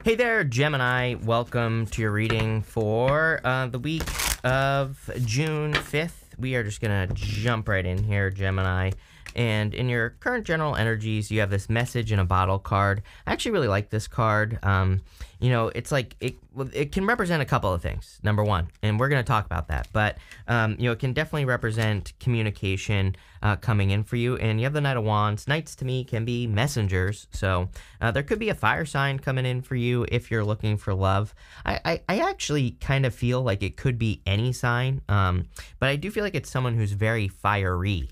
Hey there, Gemini. Welcome to your reading for the week of June 5th. We are just going to jump right in here, Gemini. And in your current general energies, you have this message in a bottle card. I actually really like this card. It's like it can represent a couple of things. Number one, and we're going to talk about that, but it can definitely represent communication coming in for you. And you have the Knight of Wands. Knights to me can be messengers, so there could be a fire sign coming in for you if you're looking for love. I actually kind of feel like it could be any sign, but I do feel like it's someone who's very fiery,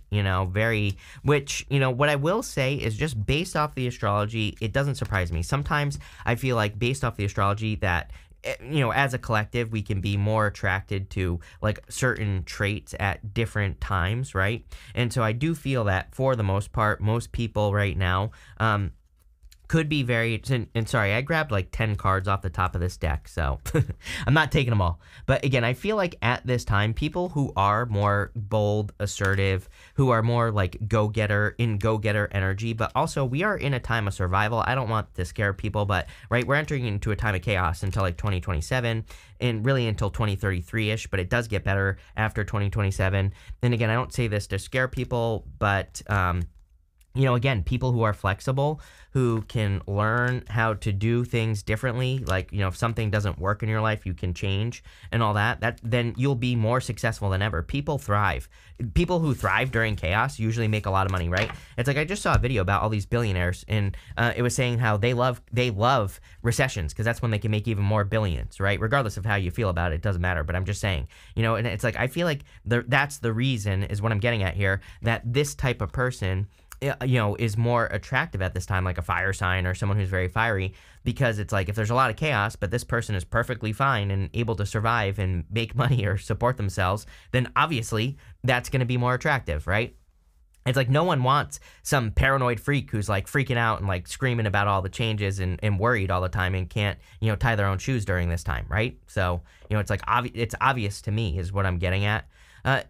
what I will say is just based off the astrology, it doesn't surprise me. Sometimes I feel like based off the astrology that, as a collective, we can be more attracted to like certain traits at different times, right? And so I do feel that for the most part, most people right now, could be very, and sorry, I grabbed like 10 cards off the top of this deck, so I'm not taking them all. But again, I feel like at this time, people who are more bold, assertive, who are more like go-getter energy, but also we are in a time of survival. I don't want to scare people, but right, we're entering into a time of chaos until like 2027 and really until 2033-ish, but it does get better after 2027. And again, I don't say this to scare people, but again, people who are flexible, who can learn how to do things differently, like, if something doesn't work in your life, you can change and all that, then you'll be more successful than ever. People thrive. People who thrive during chaos usually make a lot of money, right? It's like I just saw a video about all these billionaires, and it was saying how they love recessions because that's when they can make even more billions, right? Regardless of how you feel about it, it doesn't matter. But I'm just saying, and it's like I feel like that's the reason, is what I'm getting at here, that this type of person is more attractive at this time, like a fire sign or someone who's very fiery, because it's like if there's a lot of chaos, but this person is perfectly fine and able to survive and make money or support themselves, then obviously that's going to be more attractive, right? It's like no one wants some paranoid freak who's like freaking out and like screaming about all the changes and worried all the time and can't, tie their own shoes during this time, right? So, it's like it's obvious to me is what I'm getting at.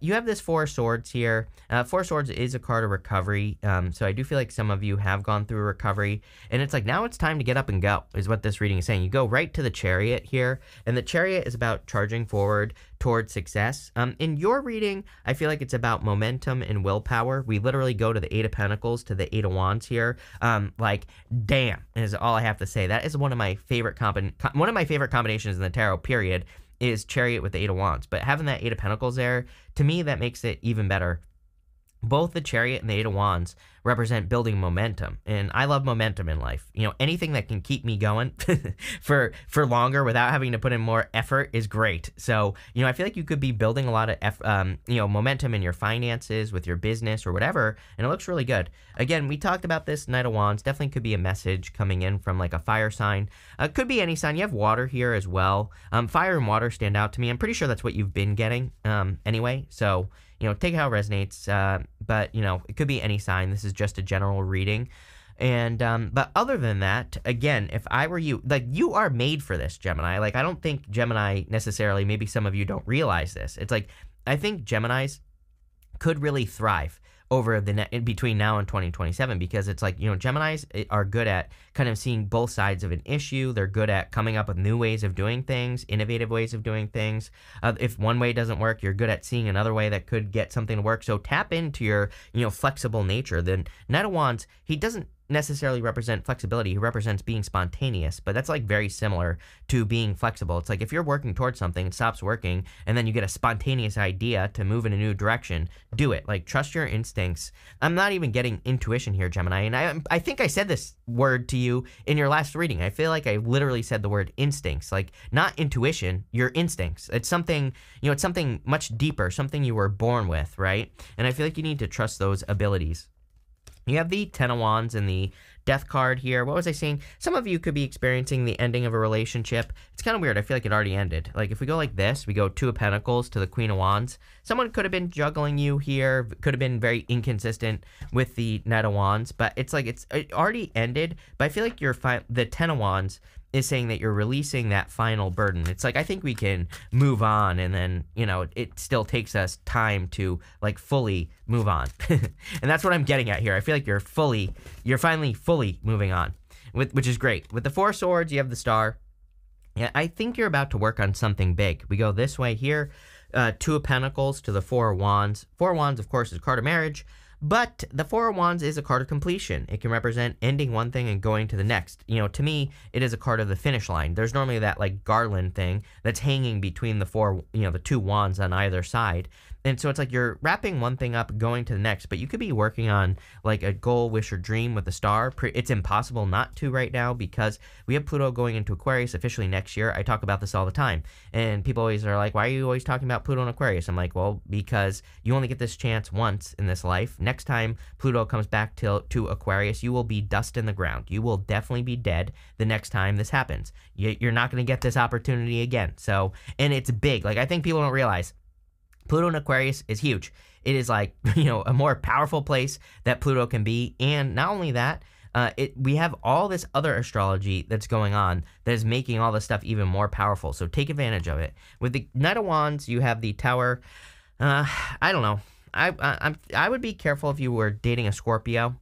You have this Four of Swords here. Four of Swords is a card of recovery, so I do feel like some of you have gone through recovery, and it's like now it's time to get up and go, is what this reading is saying. You go right to the Chariot here, and the Chariot is about charging forward towards success. In your reading, I feel like it's about momentum and willpower. We literally go to the Eight of Pentacles to the Eight of Wands here. Damn, is all I have to say. That is one of my favorite combinations in the tarot, period, is Chariot with the Eight of Wands. But having that Eight of Pentacles there, to me, that makes it even better. Both the Chariot and the Eight of Wands represent building momentum, and I love momentum in life. Anything that can keep me going for longer without having to put in more effort is great. So, I feel like you could be building a lot of momentum in your finances, with your business or whatever, and it looks really good. Again, we talked about this Knight of Wands. Definitely could be a message coming in from like a fire sign. Could be any sign. You have water here as well. Fire and water stand out to me. I'm pretty sure that's what you've been getting anyway. So, take how it resonates, but, it could be any sign. This is just a general reading. And, but other than that, again, if I were you, like, you are made for this, Gemini. Like, I don't think Gemini necessarily, maybe some of you don't realize this. It's like, I think Geminis could really thrive over in between now and 2027, because it's like, Geminis are good at kind of seeing both sides of an issue. They're good at coming up with new ways of doing things, innovative ways of doing things. If one way doesn't work, you're good at seeing another way that could get something to work. So tap into your, flexible nature. Then Knight of Wands, he doesn't necessarily represent flexibility. He represents being spontaneous, but that's like very similar to being flexible. It's like if you're working towards something, it stops working, and then you get a spontaneous idea to move in a new direction, do it. Like, trust your instincts. I'm not even getting intuition here, Gemini, and I think I said this word to you in your last reading. I feel like I literally said the word instincts, like not intuition, your instincts. It's something, it's something much deeper, something you were born with, right? And I feel like you need to trust those abilities. You have the Ten of Wands and the Death card here. What was I saying? Some of you could be experiencing the ending of a relationship. It's kind of weird. I feel like it already ended. Like, if we go like this, we go Two of Pentacles to the Queen of Wands. Someone could have been juggling you here, could have been very inconsistent with the Knight of Wands, but it's like it already ended. But I feel like the Ten of Wands is saying that you're releasing that final burden. It's like, I think we can move on, and then, you know, it still takes us time to like fully move on. And that's what I'm getting at here. I feel like you're finally fully moving on. which is great. With the Four of Swords, you have the Star. Yeah, I think you're about to work on something big. We go this way here. Two of Pentacles to the Four of Wands. Four of Wands, of course, is a card of marriage. But the Four of Wands is a card of completion. It can represent ending one thing and going to the next. To me, it is a card of the finish line. There's normally that like garland thing that's hanging between the two wands on either side. And so it's like you're wrapping one thing up, going to the next, but you could be working on like a goal, wish, or dream with a star. It's impossible not to right now because we have Pluto going into Aquarius officially next year. I talk about this all the time. And people always are like, why are you always talking about Pluto and Aquarius? I'm like, well, because you only get this chance once in this life. Next time Pluto comes back to Aquarius, you will be dust in the ground. You will definitely be dead the next time this happens. You're not going to get this opportunity again. So, and it's big. Like, I think people don't realize Pluto in Aquarius is huge. It is like, a more powerful place that Pluto can be. And not only that, we have all this other astrology that's going on that is making all this stuff even more powerful. So take advantage of it. With the Knight of Wands, you have the Tower. I don't know. I would be careful if you were dating a Scorpio.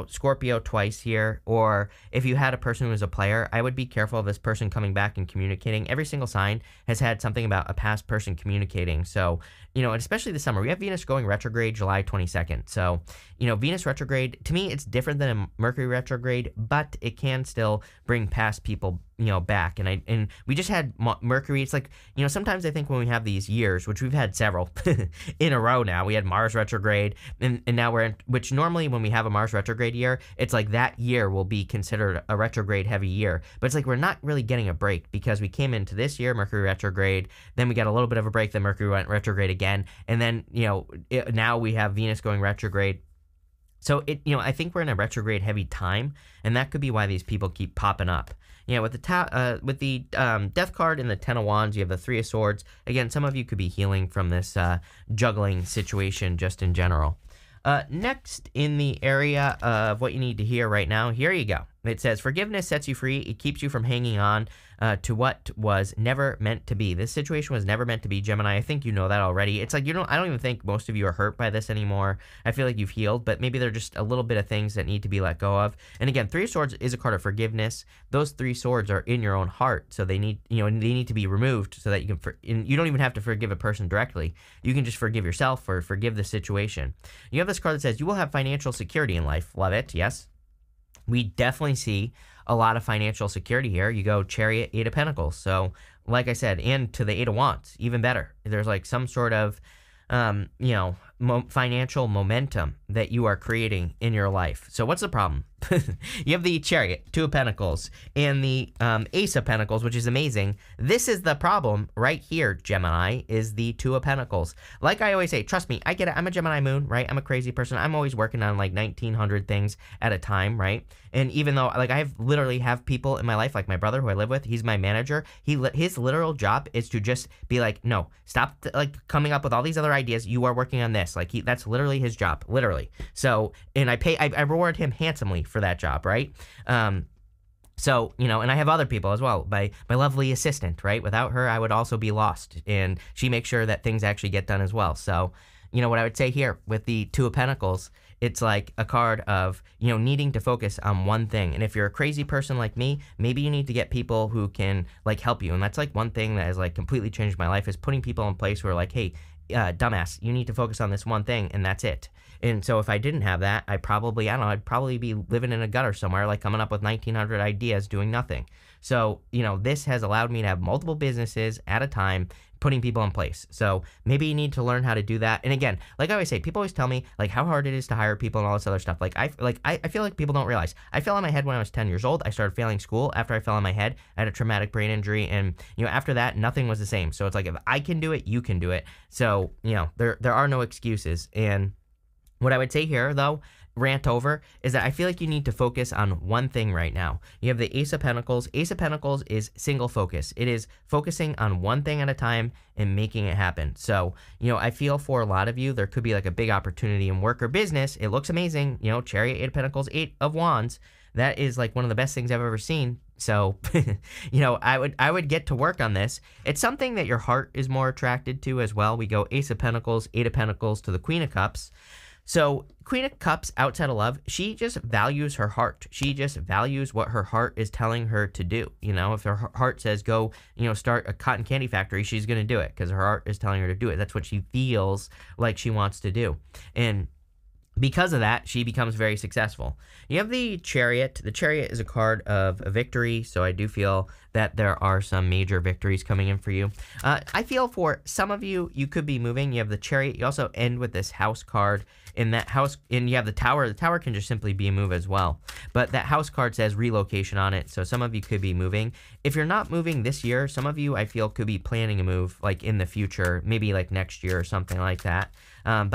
Scorpio twice here, or if you had a person who was a player, I would be careful of this person coming back and communicating. Every single sign has had something about a past person communicating. So, and especially this summer, we have Venus going retrograde July 22nd. So, Venus retrograde, to me, it's different than a Mercury retrograde, but it can still bring past people, back. And we just had Mercury. It's like, sometimes I think when we have these years, which we've had several in a row now, we had Mars retrograde, and now we're in, which normally when we have a Mars retrograde year, it's like that year will be considered a retrograde heavy year. But it's like we're not really getting a break because we came into this year, Mercury retrograde, then we got a little bit of a break, then Mercury went retrograde again, and then, now we have Venus going retrograde. So I think we're in a retrograde heavy time, and that could be why these people keep popping up. With the Death card and the Ten of Wands, you have the Three of Swords. Again, some of you could be healing from this juggling situation just in general. Next, in the area of what you need to hear right now, here you go. It says, forgiveness sets you free. It keeps you from hanging on to what was never meant to be. This situation was never meant to be, Gemini. I think you know that already. It's like, I don't even think most of you are hurt by this anymore. I feel like you've healed, but maybe they're just a little bit of things that need to be let go of. And again, Three of Swords is a card of forgiveness. Those three swords are in your own heart, so they need, they need to be removed so that you can, you don't even have to forgive a person directly. You can just forgive yourself or forgive the situation. You have this card that says, you will have financial security in life. Love it, yes. We definitely see a lot of financial security here. You go Chariot, Eight of Pentacles. So, like I said, and to the Eight of Wands, even better. There's like some sort of, financial momentum that you are creating in your life. So what's the problem? You have the Chariot, Two of Pentacles, and the Ace of Pentacles, which is amazing. This is the problem right here, Gemini, is the Two of Pentacles. Like I always say, trust me, I get it. I'm a Gemini moon, right? I'm a crazy person. I'm always working on like 1,900 things at a time, right? And even though like I literally have people in my life, like my brother who I live with, he's my manager. His literal job is to just be like, no, stop like coming up with all these other ideas. You are working on this. Like that's literally his job, literally. So, and I reward him handsomely for that job, right? So, and I have other people as well. My lovely assistant, right? Without her, I would also be lost. And she makes sure that things actually get done as well. So, what I would say here with the Two of Pentacles, it's like a card of, needing to focus on one thing. And if you're a crazy person like me, maybe you need to get people who can like help you. And that's like one thing that has like completely changed my life is putting people in place who are like, hey, dumbass, you need to focus on this one thing and that's it. And so if I didn't have that, I'd probably be living in a gutter somewhere, like coming up with 1,900 ideas doing nothing. So, this has allowed me to have multiple businesses at a time, putting people in place. So maybe you need to learn how to do that. And again, like I always say, people always tell me like how hard it is to hire people and all this other stuff. I feel like people don't realize I fell on my head when I was 10 years old. I started failing school after I fell on my head. I had a traumatic brain injury, and after that, nothing was the same. So it's like if I can do it, you can do it. So there are no excuses. And what I would say here, though, rant over, is that I feel like you need to focus on one thing right now. You have the Ace of Pentacles. Ace of Pentacles is single focus. It is focusing on one thing at a time and making it happen. So, I feel for a lot of you, there could be like a big opportunity in work or business. It looks amazing. Chariot, Eight of Pentacles, Eight of Wands. That is like one of the best things I've ever seen. So, I would get to work on this. It's something that your heart is more attracted to as well. We go Ace of Pentacles, Eight of Pentacles to the Queen of Cups. So Queen of Cups outside of love, she just values her heart. She just values what her heart is telling her to do. You know, if her heart says go, start a cotton candy factory, she's going to do it because her heart is telling her to do it. That's what she feels like she wants to do. And because of that, she becomes very successful. You have the Chariot. The Chariot is a card of a victory, so I do feel that there are some major victories coming in for you. I feel for some of you, you could be moving. You have the Chariot. You also end with this House card. In that house, and you have the Tower. The Tower can just simply be a move as well. But that House card says relocation on it, so some of you could be moving. If you're not moving this year, some of you, I feel, could be planning a move, like in the future, maybe like next year or something like that. And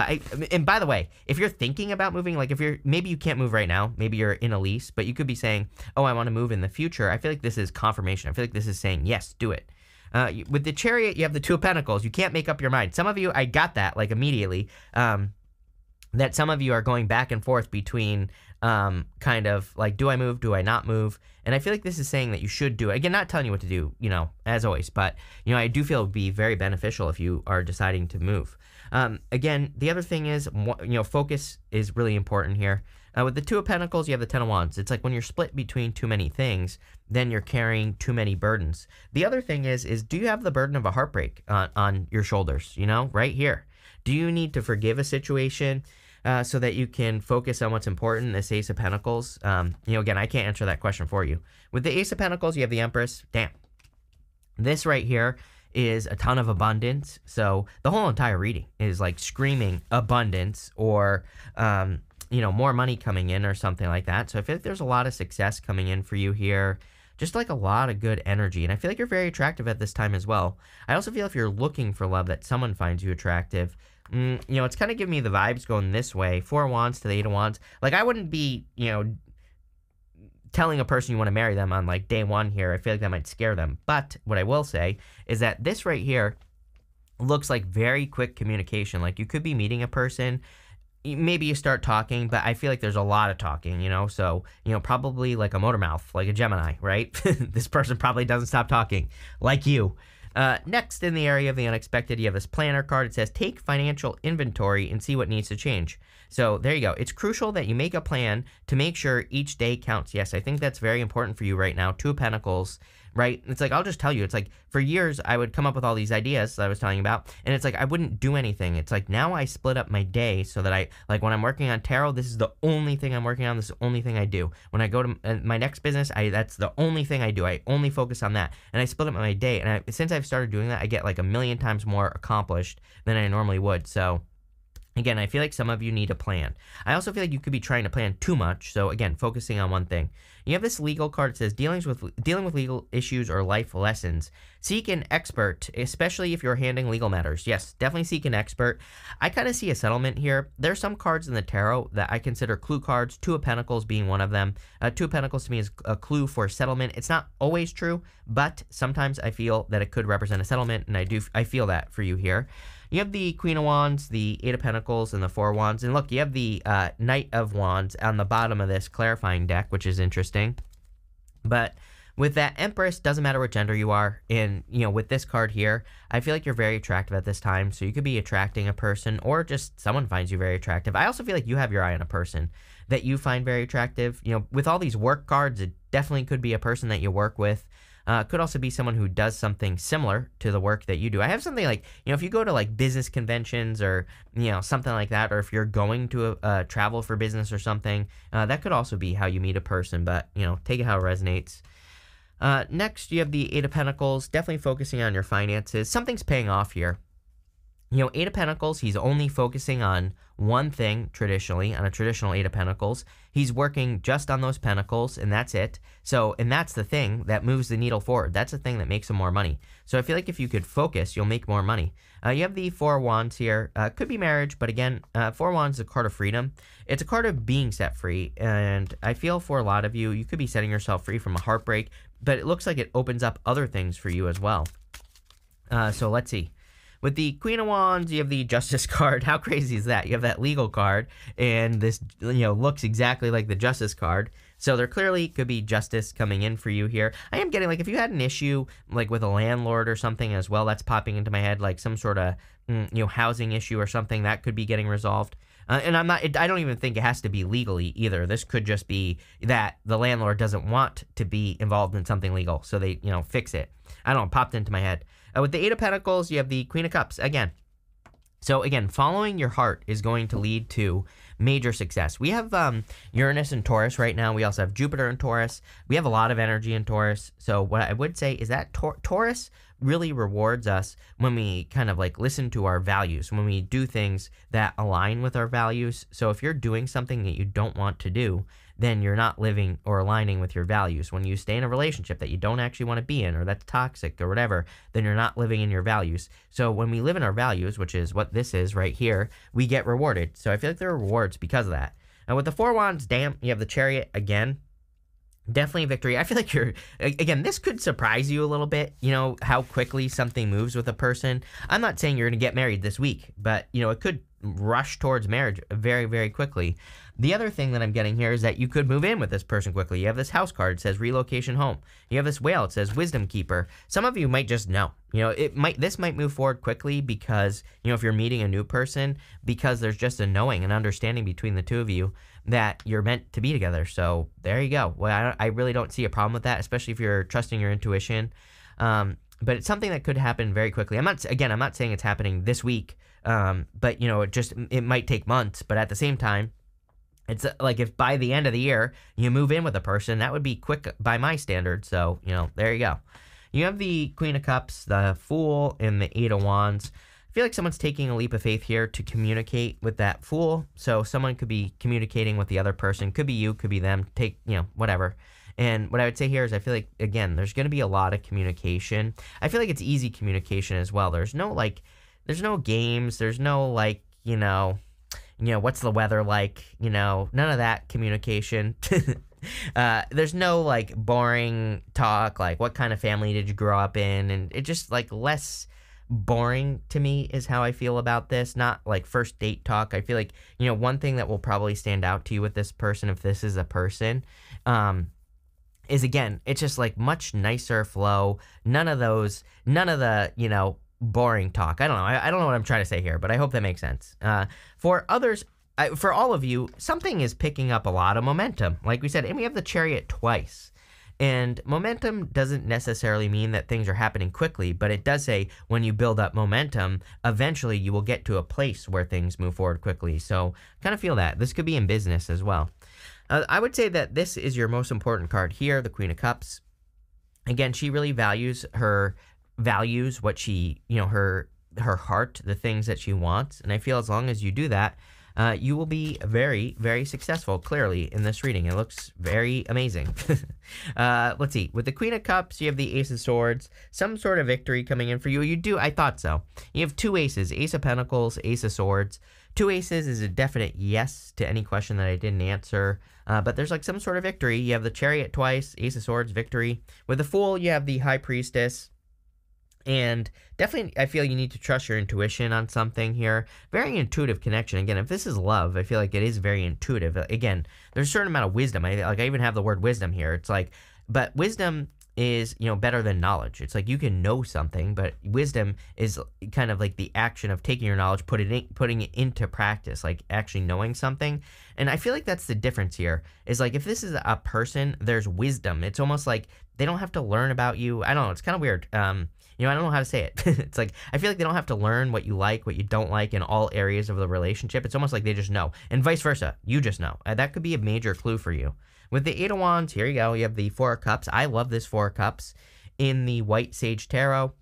by the way, if you're thinking about moving, like maybe you can't move right now, maybe you're in a lease, but you could be saying, oh, I want to move in the future. I feel like this is confirmation. I feel like this is saying, yes, do it. With the Chariot, you have the Two of Pentacles. You can't make up your mind. Some of you, I got that like immediately. That some of you are going back and forth between kind of like, do I move, do I not move? And I feel like this is saying that you should do it. Again, not telling you what to do, as always, but, I do feel it would be very beneficial if you are deciding to move. Again, the other thing is, focus is really important here. With the Two of Pentacles, you have the Ten of Wands. It's like when you're split between too many things, then you're carrying too many burdens. The other thing is do you have the burden of a heartbreak on your shoulders, right here? Do you need to forgive a situation so that you can focus on what's important, this Ace of Pentacles? Again, I can't answer that question for you. With the Ace of Pentacles, you have the Empress. Damn. This right here is a ton of abundance. So the whole entire reading is like screaming abundance or, more money coming in or something like that. So I feel like there's a lot of success coming in for you here. Just like a lot of good energy. And I feel like you're very attractive at this time as well. I also feel if you're looking for love that someone finds you attractive. It's kind of giving me the vibes going this way. Four of Wands to the Eight of Wands. Like, I wouldn't be, telling a person you want to marry them on, like, day one here. I feel like that might scare them. But what I will say is that this right here looks like very quick communication. Like, you could be meeting a person. Maybe you start talking, but I feel like there's a lot of talking, So, probably like a motor mouth, like a Gemini, right? This person probably doesn't stop talking, like you. Next, in the area of the unexpected, you have this planner card. It says, take financial inventory and see what needs to change. So there you go. It's crucial that you make a plan to make sure each day counts. Yes, I think that's very important for you right now. Two of Pentacles, right? It's like, I'll just tell you, it's like for years I would come up with all these ideas that I was telling you about, and it's like I wouldn't do anything. It's like now I split up my day so that when I'm working on tarot, this is the only thing I'm working on. This is the only thing I do. When I go to my next business, that's the only thing I do. I only focus on that, and I split up my day. And since I've started doing that, I get like a million times more accomplished than I normally would. So again, I feel like some of you need a plan. I also feel like you could be trying to plan too much. So again, focusing on one thing. You have this legal card that says dealing with legal issues or life lessons. Seek an expert, especially if you're handling legal matters. Yes, definitely seek an expert. I kind of see a settlement here. There's some cards in the tarot that I consider clue cards, Two of Pentacles being one of them. Two of Pentacles to me is a clue for settlement. It's not always true, but sometimes I feel that it could represent a settlement, and I feel that for you here. You have the Queen of Wands, the Eight of Pentacles, and the Four of Wands. And look, you have the Knight of Wands on the bottom of this clarifying deck, which is interesting. But with that Empress, doesn't matter what gender you are. And, with this card here, I feel like you're very attractive at this time. So you could be attracting a person, or just someone finds you very attractive. I also feel like you have your eye on a person that you find very attractive. With all these work cards, it definitely could be a person that you work with. Could also be someone who does something similar to the work that you do. I have something like, if you go to like business conventions or, something like that, or if you're going to travel for business or something, that could also be how you meet a person, but, take it how it resonates. Next, you have the Eight of Pentacles, definitely focusing on your finances. Something's paying off here. Eight of Pentacles, he's only focusing on one thing traditionally, on a traditional Eight of Pentacles. He's working just on those pentacles, and that's it. So, and that's the thing that moves the needle forward. That's the thing that makes him more money. So I feel like if you could focus, you'll make more money. You have the Four of Wands here. Could be marriage, but again, Four of Wands is a card of freedom. It's a card of being set free, and I feel for a lot of you, you could be setting yourself free from a heartbreak, but it looks like it opens up other things for you as well. So let's see. With the Queen of Wands, you have the Justice card. How crazy is that? You have that legal card, and this, looks exactly like the Justice card. So there clearly could be justice coming in for you here. I am getting, like, if you had an issue, like, with a landlord or something as well, that's popping into my head, like some sort of, housing issue or something, that could be getting resolved. And I don't even think it has to be legally either. This could just be that the landlord doesn't want to be involved in something legal, so they, fix it. I don't know, it popped into my head. With the Eight of Pentacles, you have the Queen of Cups again. So again, following your heart is going to lead to major success. We have Uranus and Taurus right now. We also have Jupiter and Taurus. We have a lot of energy in Taurus. So what I would say is that Taurus really rewards us when we kind of like listen to our values, when we do things that align with our values. So if you're doing something that you don't want to do, then you're not living or aligning with your values. When you stay in a relationship that you don't actually want to be in, or that's toxic or whatever, then you're not living in your values. So when we live in our values, which is what this is right here, we get rewarded. So I feel like there are rewards because of that. And with the Four Wands, damn, you have the Chariot again. Definitely victory. I feel like again, this could surprise you a little bit, how quickly something moves with a person. I'm not saying you're going to get married this week, but, it could rush towards marriage very, very quickly. The other thing that I'm getting here is that you could move in with this person quickly. You have this house card, it says relocation home. You have this whale, it says wisdom keeper. Some of you might just know. This might move forward quickly because, if you're meeting a new person, because there's just a knowing and understanding between the two of you that you're meant to be together. So there you go. Well, I really don't see a problem with that, especially if you're trusting your intuition. But it's something that could happen very quickly. I'm not saying it's happening this week. But it might take months, but at the same time, it's like if by the end of the year you move in with a person, that would be quick by my standards. So, there you go. You have the Queen of Cups, the Fool, and the Eight of Wands. I feel like someone's taking a leap of faith here to communicate with that Fool. So someone could be communicating with the other person. Could be you, could be them. Take, whatever. And what I would say here is I feel like, again, there's going to be a lot of communication. I feel like it's easy communication as well. There's no games. There's no what's the weather like? None of that communication. There's no boring talk, like what kind of family did you grow up in? And it just less boring to me is how I feel about this. Not like first date talk. I feel like, one thing that will probably stand out to you with this person, if this is a person, is again, it's just much nicer flow. None of the, boring talk. I don't know. I don't know what I'm trying to say here, but I hope that makes sense. For others, for all of you, something is picking up a lot of momentum. Like we said, and we have the Chariot twice. And momentum doesn't necessarily mean that things are happening quickly, but it does say when you build up momentum, eventually you will get to a place where things move forward quickly. So kind of feel that. This could be in business as well. I would say that this is your most important card here, the Queen of Cups. Again, she really values what she, her heart, the things that she wants. And I feel as long as you do that, you will be very, very successful, clearly, in this reading. It looks very amazing. Let's see. With the Queen of Cups, you have the Ace of Swords. Some sort of victory coming in for you. You do. I thought so. You have two aces, Ace of Pentacles, Ace of Swords. Two aces is a definite yes to any question that I didn't answer. But there's some sort of victory. You have the Chariot twice, Ace of Swords, victory. With the Fool, you have the High Priestess. And definitely, I feel you need to trust your intuition on something here. Very intuitive connection. Again, if this is love, I feel like it is very intuitive. Again, there's a certain amount of wisdom. I even have the word wisdom here. It's but wisdom is, better than knowledge. It's you can know something, but wisdom is kind of the action of taking your knowledge, putting it into practice, actually knowing something. And I feel like that's the difference here, is if this is a person, there's wisdom. It's almost they don't have to learn about you. I don't know. It's kind of weird. I don't know how to say it. It's I feel like they don't have to learn what you like, what you don't like in all areas of the relationship. It's almost they just know. And vice versa. You just know. That could be a major clue for you. With the Eight of Wands, here you go. You have the Four of Cups. I love this Four of Cups. In the White Sage Tarot,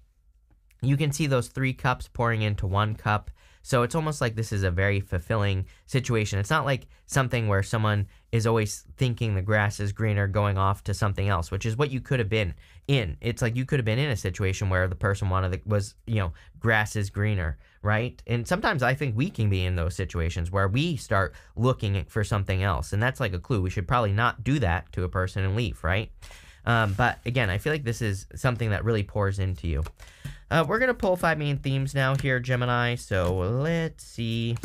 you can see those three cups pouring into one cup. So it's almost this is a very fulfilling situation. It's not something where someone is always thinking the grass is greener, going off to something else, which is what you could have been in. It's you could have been in a situation where the person was grass is greener, right? And sometimes I think we can be in those situations where we start looking for something else. And that's a clue. We should probably not do that to a person and leave, right? But again, I feel like this is something that really pours into you. We're going to pull 5 main themes now here, Gemini. So let's see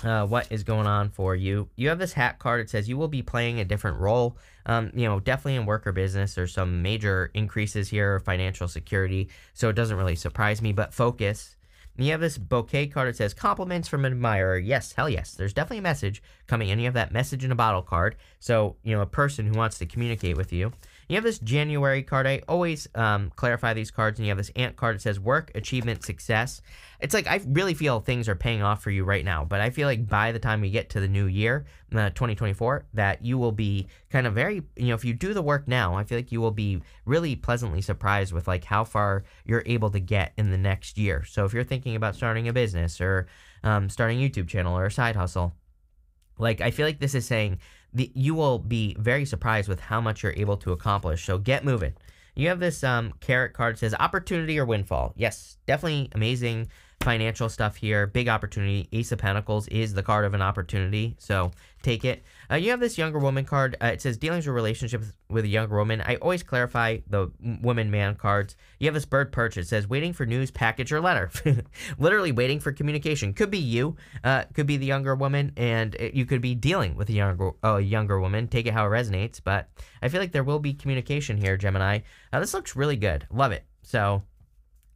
what is going on for you. You have this hat card. It says you will be playing a different role. Definitely in work or business. There's some major increases here, financial security. So it doesn't really surprise me, but focus. And you have this bouquet card that says compliments from an admirer. Yes, hell yes. There's definitely a message coming in. You have that message in a bottle card. So, a person who wants to communicate with you. You have this January card. I always clarify these cards. And you have this ant card that says work, achievement, success. It's like I really feel things are paying off for you right now. But I feel like by the time we get to the new year, 2024, that you will be kind of very, if you do the work now, I feel like you will be really pleasantly surprised with like how far you're able to get in the next year. So if you're thinking about starting a business or starting a YouTube channel or a side hustle, like I feel like this is saying you will be very surprised with how much you're able to accomplish. So get moving. You have this carrot card that says opportunity or windfall. Yes, definitely amazing financial stuff here. Big opportunity. Ace of Pentacles is the card of an opportunity, so take it. You have this younger woman card. It says dealings or relationships with a younger woman. I always clarify the woman-man cards. You have this bird perch. It says waiting for news, package, or letter. Literally waiting for communication. Could be you. Could be the younger woman, and you could be dealing with a younger woman. Take it how it resonates, but I feel like there will be communication here, Gemini. This looks really good. Love it. So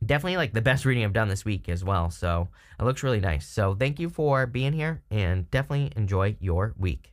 definitely like the best reading I've done this week as well. So it looks really nice. So thank you for being here and definitely enjoy your week.